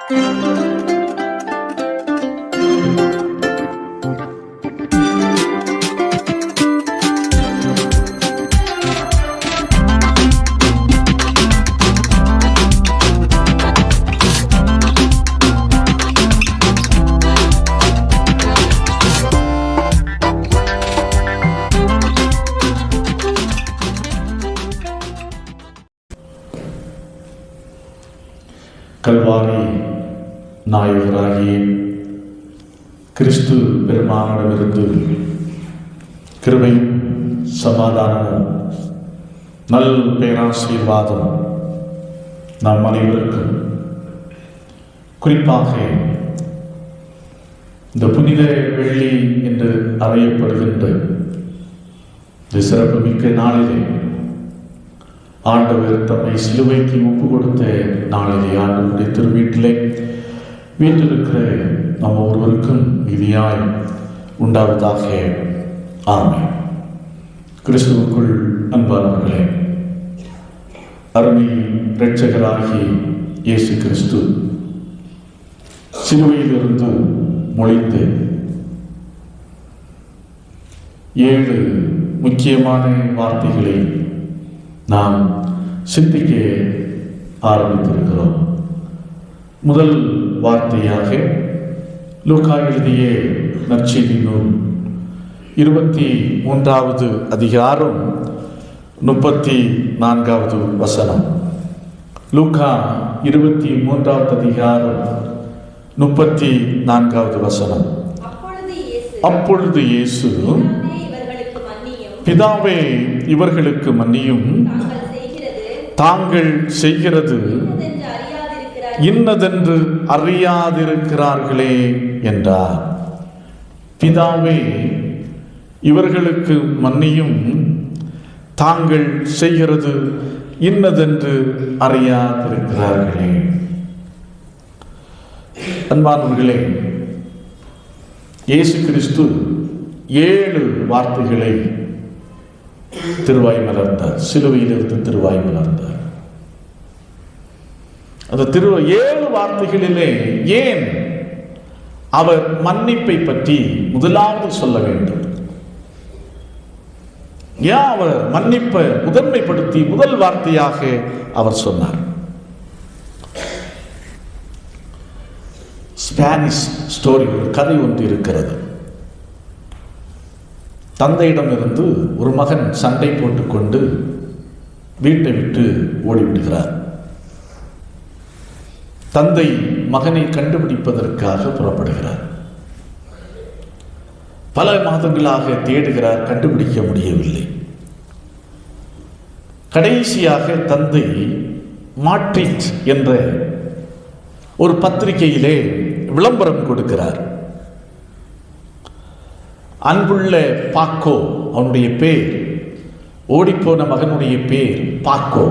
கல்வாரி நாயகராகிய கிறிஸ்து பெருமானிடமிருந்து கிருபையும் சமாதானமும் நல் பேராசீர்வாதம் நாம் அனைவருக்கும், குறிப்பாக இந்த புனித வெள்ளி என்று அறியப்படுகின்ற இந்த சிறப்புமிக்க நாளிலே ஆண்டவர் தம்மை சிலுவைக்கு ஒப்பு கொடுத்த நாளிலே ஆண்டவருடைய திருவீட்டிலே வீட்டிருக்கிற நம் ஒருவருக்கும் விதியாய் உண்டாவதாக. ஆமென். கிறிஸ்துவுக்குள் அன்பானவர்களே, அருமை இரட்சகராகி இயேசு கிறிஸ்து சிலுவையிலிருந்து மொழிந்து 7 முக்கியமான வார்த்தைகளை நாம் சிந்திக்க ஆரம்பித்திருக்கிறோம். முதல் வார்த்தையாக லூக்கா எழுதிய நற்செய்தி நூல் 23வது அதிகாரம் 34வது வசனம். லூக்கா 23வது அதிகாரம் 34வது வசனம். அப்பொழுது இயேசு, பிதாவே, இவர்களுக்கு மன்னியும், தாங்கள் செய்கிறது இன்னதென்று அறியாதிருக்கிறார்களே என்றார். பிதாவே, இவர்களுக்கு மன்னியும், தாங்கள் செய்கிறது இன்னதென்று அறியாதிருக்கிறார்களே. அன்பானவர்களே, இயேசு கிறிஸ்து 7 வார்த்தைகளை திருவாய் மலர்ந்தார். சிலுவையிலிருந்து திருவாய் மலர்ந்தார். அந்த 7 வார்த்தைகளிலே ஏன் அவர் மன்னிப்பை பற்றி முதலாவது சொல்ல வேண்டும்? ஏன் அவர் மன்னிப்பை முதன்மைப்படுத்தி முதல் வார்த்தையாக அவர் சொன்னார்? ஸ்பானிஷ் ஸ்டோரி, ஒரு கதை ஒன்று இருக்கிறது. தந்தையிடமிருந்து ஒரு மகன் சண்டை போட்டுக்கொண்டு வீட்டை விட்டு ஓடிவிடுகிறார். தந்தை மகனை கண்டுபிடிப்பதற்காக புறப்படுகிறார். பல மாதங்களாக தேடுகிறார், கண்டுபிடிக்க முடியவில்லை. கடைசியாக தந்தை மாட்ரிட் என்ற ஒரு பத்திரிகையிலே விளம்பரம் கொடுக்கிறார். அன்புள்ள பாக்கோ, அவனுடைய பேர், ஓடிப்போன மகனுடைய பேர் பாக்கோ.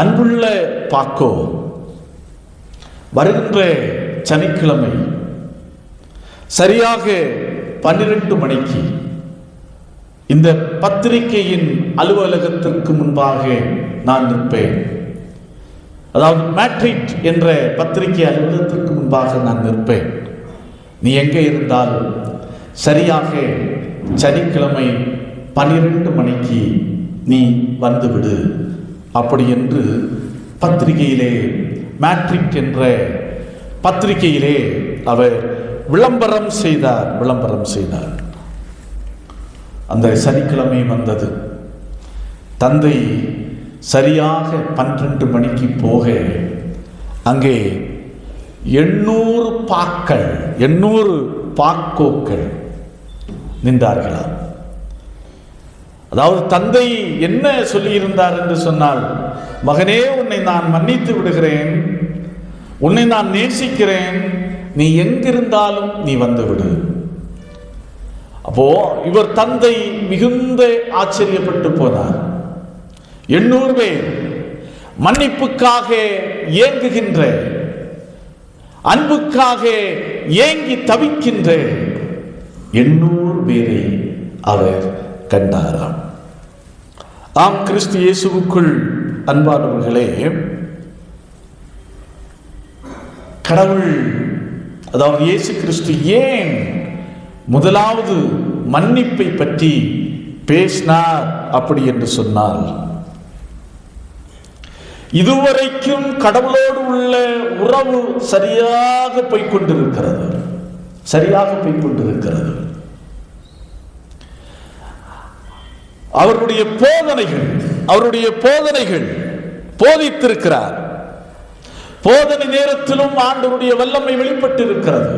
அன்புள்ள பாக்கோ, வருகின்ற சனிக்கிழமை சரியாக 12 மணிக்கு இந்த பத்திரிகையின் அலுவலகத்திற்கு முன்பாக நான் நிற்பேன். அதாவது மேட்ரிட் என்ற பத்திரிகை அலுவலகத்திற்கு முன்பாக நான் நிற்பேன். நீ எங்கே இருந்தாலும் சரியாக சனிக்கிழமை 12 மணிக்கு நீ வந்துவிடு, அப்படி என்று பத்திரிகையிலே, மேட்ரிட் என்ற பத்திரிகையிலே அவர் விளம்பரம் செய்தார். அந்த சனிக்கிழமை வந்தது. தந்தை சரியாக 12 மணிக்கு போக அங்கே 800 பாக்கோக்கள் நின்றார்களா. அதாவது தந்தை என்ன சொல்லியிருந்தார் என்று சொன்னால், மகனே, உன்னை நான் மன்னித்து விடுகிறேன், உன்னை நான் நேசிக்கிறேன், நீ எங்கிருந்தாலும் நீ வந்துவிடு. அப்போ இவர் தந்தை மிகுந்த ஆச்சரியப்பட்டு போனார். 800 பேர் மன்னிப்புக்காக ஏங்குகின்ற, அன்புக்காக ஏங்கி தவிக்கின்ற 800 பேரை அவர் கண்டாராம். ஆம், கிறிஸ்து இயேசுவுக்குள் அன்பானவர்களே, கடவுள், அதாவது இயேசு கிறிஸ்து ஏன் முதலாவது மன்னிப்பை பற்றி பேசினார் அப்படி என்று சொன்னால், இதுவரைக்கும் கடவுளோடு உள்ள உறவு சரியாக போய்கொண்டிருக்கிறது. அவருடைய போதனைகள் போதித்திருக்கிறார். போதனை நேரத்திலும் ஆண்டவருடைய வல்லமை வெளிப்பட்டிருக்கிறது.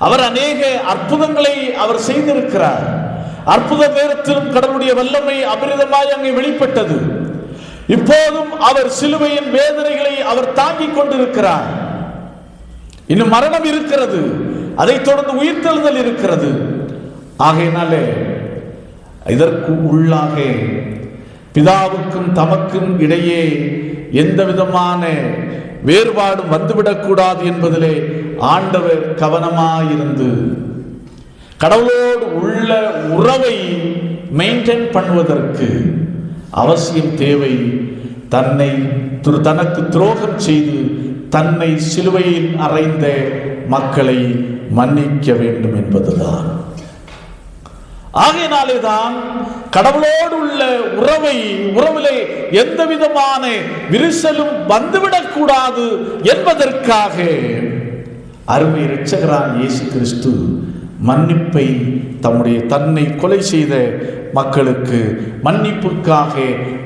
அவர் அநேக அற்புதங்களை அவர் செய்திருக்கிறார். அற்புத நேரத்திலும் கடவுளுடைய வல்லமை அபரிதமாய் அங்கே வெளிப்பட்டது. இப்போதும் அவர் சிலுவையின் வேதனைகளை அவர் தாங்கிக் கொண்டிருக்கிறார். இன்னும் மரணம் இருக்கிறது, அதைத் தொடர்ந்து உயிர்த்தெழுதல் இருக்கிறது. ஆகையினாலே இதற்கு உள்ளாக பிதாவுக்கும் தமக்கும் இடையே எந்த விதமான வேறுபாடும் வந்துவிடக்கூடாது என்பதிலே ஆண்டவர் கவனமாயிருந்து கடவுளோடு உள்ள உறவை மெயின்டைன் பண்ணுவதற்கு அவசியம் தேவை. தனக்கு துரோகம் செய்து தன்னை சிலுவையில் அறைந்த மக்களை மன்னிக்க வேண்டும் என்பதுதான். ஆகையினாலேதான் கடவுளோடு உள்ள உறவிலே எந்த விதமான விரிசலும் வந்துவிடக் கூடாது என்பதற்காக அருமை இரட்சகரான இயேசு கிறிஸ்து மன்னிப்பை தன்னை கொலை செய்த மக்களுக்கு மன்னிப்புக்காக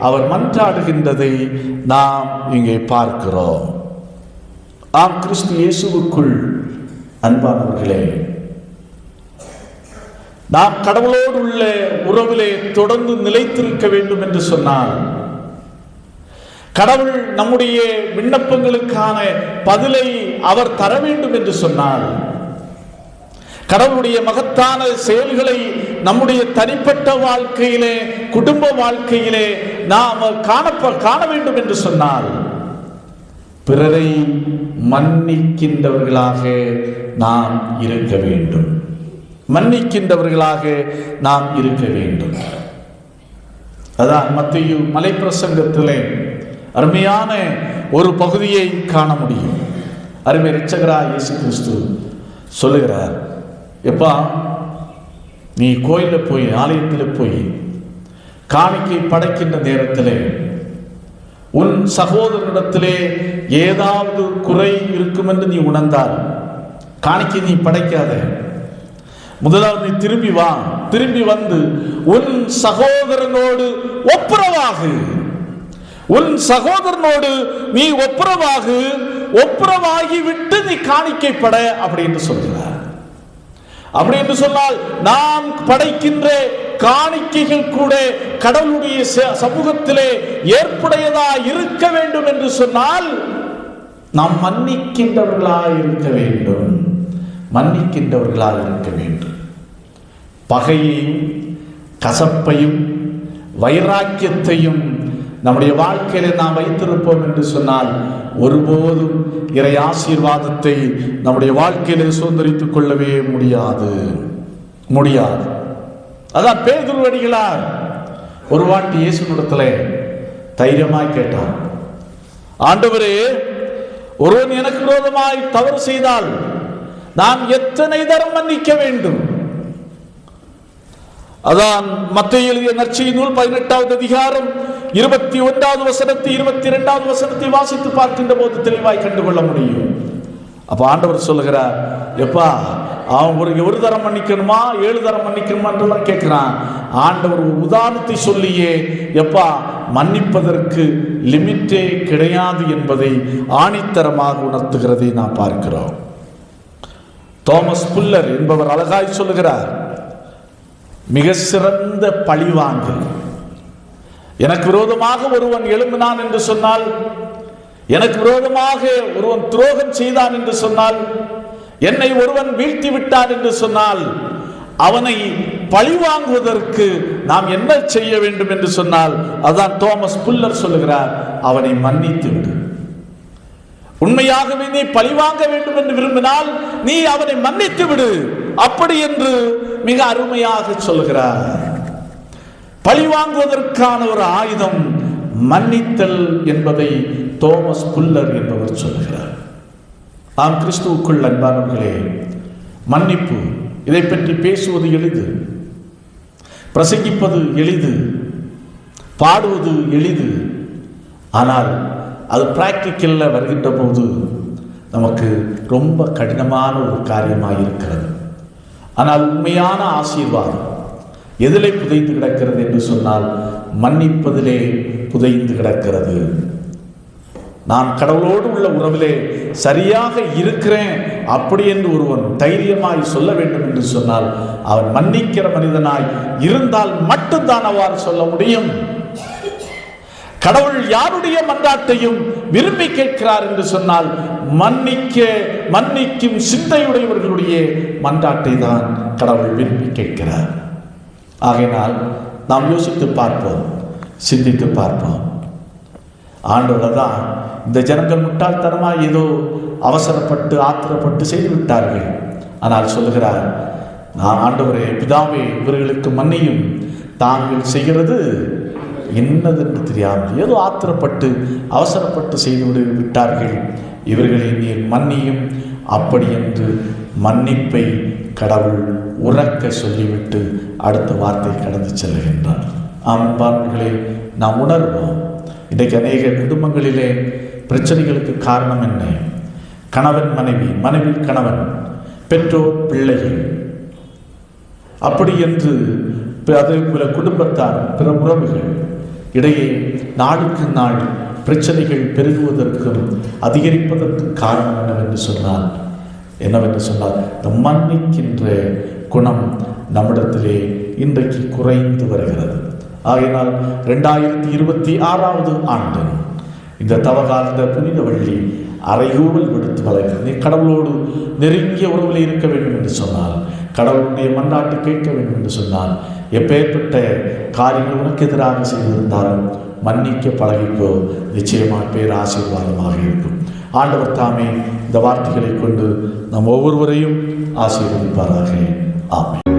அவர் மன்றாடுகின்றதை நாம் இங்கே பார்க்கிறோம். ஆம், கிறிஸ்து இயேசுவுக்குள் அன்பானவர்களே, நாம் கடவுளோடு உள்ள உறவிலே தொடர்ந்து நிலைத்திருக்க வேண்டும் என்று சொன்னால், கடவுள் நம்முடைய விண்ணப்பங்களுக்கான பதிலை அவர் தர வேண்டும் என்று சொன்னால், கடவுளுடைய மகத்தான செயல்களை நம்முடைய தனிப்பட்ட வாழ்க்கையிலே, குடும்ப வாழ்க்கையிலே நாம் காண வேண்டும் என்று சொன்னால், பிறரை மன்னிக்கின்றவர்களாக நாம் இருக்க வேண்டும். அதான் மத்தேயு மலைப்பிரசங்கத்திலே அருமையான ஒரு பகுதியை காண முடியும். அருமை இரட்சகராகிய இயேசு கிறிஸ்து சொல்லுகிறார், எப்பா, நீ கோயிலில் போய், ஆலயத்தில் போய் காணிக்கை படைக்கின்ற நேரத்திலே உன் சகோதரனிடத்திலே ஏதாவது குறை இருக்கும் என்று நீ உணர்ந்தால் காணிக்கை நீ படைக்காத. முதலாவது நீ திரும்பி வந்து உன் சகோதரனோடு நீ ஒப்புரவாகி விட்டு நீ காணிக்கை பட அப்படின்னு சொல்கிறார். அப்படி என்று சொன்னால், நாம் படைக்கின்ற காணிக்கைகள் கூட கடவுளுடைய சமூகத்திலே ஏற்புடையதா இருக்க வேண்டும் என்று சொன்னால், நாம் மன்னிக்கின்றவர்களாக இருக்க வேண்டும். பகையையும் கசப்பையும் வைராக்கியத்தையும் நம்முடைய வாழ்க்கையில நாம் வைத்திருப்போம் என்று சொன்னால், ஒருபோதும் இறை ஆசீர்வாதத்தை நம்முடைய வாழ்க்கையிலே சுதந்திரித்துக் கொள்ளவே முடியாது. அதான் பேதுரு அடிகளார் ஒரு வாட்டி இயேசுவிடத்திலே தைரியமாய் கேட்டார், ஆண்டவரே, ஒருவன் எனக்கு விரோதமாய் தவறு செய்தால் நான் எத்தனை தரம் மன்னிக்க வேண்டும்? அதான் மத்தேயு எழுதிய நற்செய்தி நூல் 18வது அதிகாரம் 21வது வசனத்தை 22வது வசனத்தை வாசித்து பார்க்கின்ற போது தெளிவாய் கண்டுகொள்ள முடியும். அப்ப ஆண்டவர் சொல்லுகிறார், எப்பா, அவன் ஒரு தரம் மன்னிக்கணுமா 7 தரம் மன்னிக்கணுமா என்றெல்லாம் கேட்கிறான். ஆண்டவர் ஒரு உதாரணத்தை சொல்லியே, எப்பா, மன்னிப்பதற்கு லிமிட்டே கிடையாது என்பதை ஆணித்தரமாக உணர்த்துகிறதை நாம் பார்க்கிறோம். தோமஸ் புல்லர் என்பவர் அழகாய் சொல்லுகிறார், மிக சிறந்த பழிவாங்கல். எனக்கு விரோதமாக ஒருவன் எழும்பினான் என்று சொன்னால், எனக்கு விரோதமாக ஒருவன் துரோகம் செய்தான் என்று சொன்னால், என்னை ஒருவன் வீழ்த்தி விட்டான் என்று சொன்னால், அவனை பழிவாங்குவதற்கு நாம் என்ன செய்ய வேண்டும் என்று சொன்னால், அதான் தோமஸ் புல்லர் சொல்லுகிறார், அவனை மன்னித்து விடு. உண்மையாகவே நீ பழிவாங்க வேண்டும் என்று விரும்பினால் நீ அவனை மன்னித்து விடு, அப்படி என்று மிக அருமையாக சொல்கிறார். பழிவாங்குவதற்கான ஒரு ஆயுதம் மன்னித்தல் என்பதை தோமஸ் புல்லர் என்பவர் சொல்கிறார். ஆம், கிறிஸ்துவுக்குள் அன்பானவர்களே, மன்னிப்பு இதை பற்றி பேசுவது எளிது, பிரசங்கிப்பது எளிது, பாடுவது எளிது. ஆனால் அது பிராக்டிக்கல்ல வருகின்ற போது நமக்கு ரொம்ப கடினமான ஒரு காரியமாக இருக்கிறது. ஆனால் உண்மையான ஆசீர்வாதம் எதிலே புதைந்து கிடக்கிறது என்று சொன்னால் மன்னிப்பதிலே புதைந்து கிடக்கிறது. நான் கடவுளோடு உள்ள உறவிலே சரியாக இருக்கிறேன் அப்படி என்று ஒருவன் தைரியமாய் சொல்ல வேண்டும் என்று சொன்னால் அவன் மன்னிக்கிற மனிதனாய் இருந்தால் மட்டும்தான் அவ்வாறு சொல்ல முடியும். கடவுள் யாருடைய மன்றாட்டையும் விரும்பி கேட்கிறார் என்று சொன்னால் மன்னிக்கும் சிந்தையுடையவர்களுடைய மன்றாட்டை தான் கடவுள் விரும்பி கேட்கிறார். ஆகையினால் நாம் யோசித்து பார்ப்போம், சிந்தித்து பார்ப்போம். ஆண்டவர் தான் இந்த ஜனங்கள் முட்டாள்தனமாக ஏதோ அவசரப்பட்டு ஆத்திரப்பட்டு செய்து விட்டார்கள். ஆனால் சொல்லுகிறார், நான் ஆண்டவரே பிதாவே இவர்களுக்கு மன்னியும், தாங்கள் செய்கிறது என்னதென்று தெரியாமல் ஏதோ ஆத்திரப்பட்டு அவசரப்பட்டு செய்து விட்டார்கள், இவர்களை நீர் மன்னியும். அப்படி என்று மன்னிப்பை கடவுள் உறக்க சொல்லிவிட்டு அடுத்த வார்த்தை கடந்து செல்கின்றார். அன்பானவர்களே, நாம் உணர்வோம், இன்றைக்கு அநேக குடும்பங்களிலே பிரச்சனைகளுக்கு காரணம் என்ன? கணவன் மனைவி, மனைவி கணவன், பெற்றோர் பிள்ளைகள், அப்படி என்று அதே போல குடும்பத்தார், பிற உறவுகள் இடையே நாளுக்கு நாள் பிரச்சனைகள் பெருகுவதற்கும் அதிகரிப்பதற்கும் காரணம் என்னவென்று சொன்னால் இந்த மன்னிக்கின்ற குணம் நம்மிடத்திலே இன்றைக்கு குறைந்து வருகிறது. ஆகையினால் 2026 ஆண்டு இந்த தவகால புனித வள்ளி அறைகூவல் விடுத்து வளர்கிறது. நீ கடவுளோடு நெருங்கிய உறவில் இருக்க வேண்டும் என்று சொன்னால், கடவுளுடைய மன்றாட்டு கேட்க வேண்டும் என்று சொன்னால், எப்பேற்பட்ட காரியங்கள் உனக்கு எதிராக செய்திருந்தாலும் மன்னிக்க பழகிக்கோ, நிச்சயமாக பேராசீர்வாதமாக இருக்கும். ஆண்டவர் தாமே இந்த வார்த்தைகளை கொண்டு நம் ஒவ்வொருவரையும் ஆசீர்வதிப்பாராக. ஆமென்.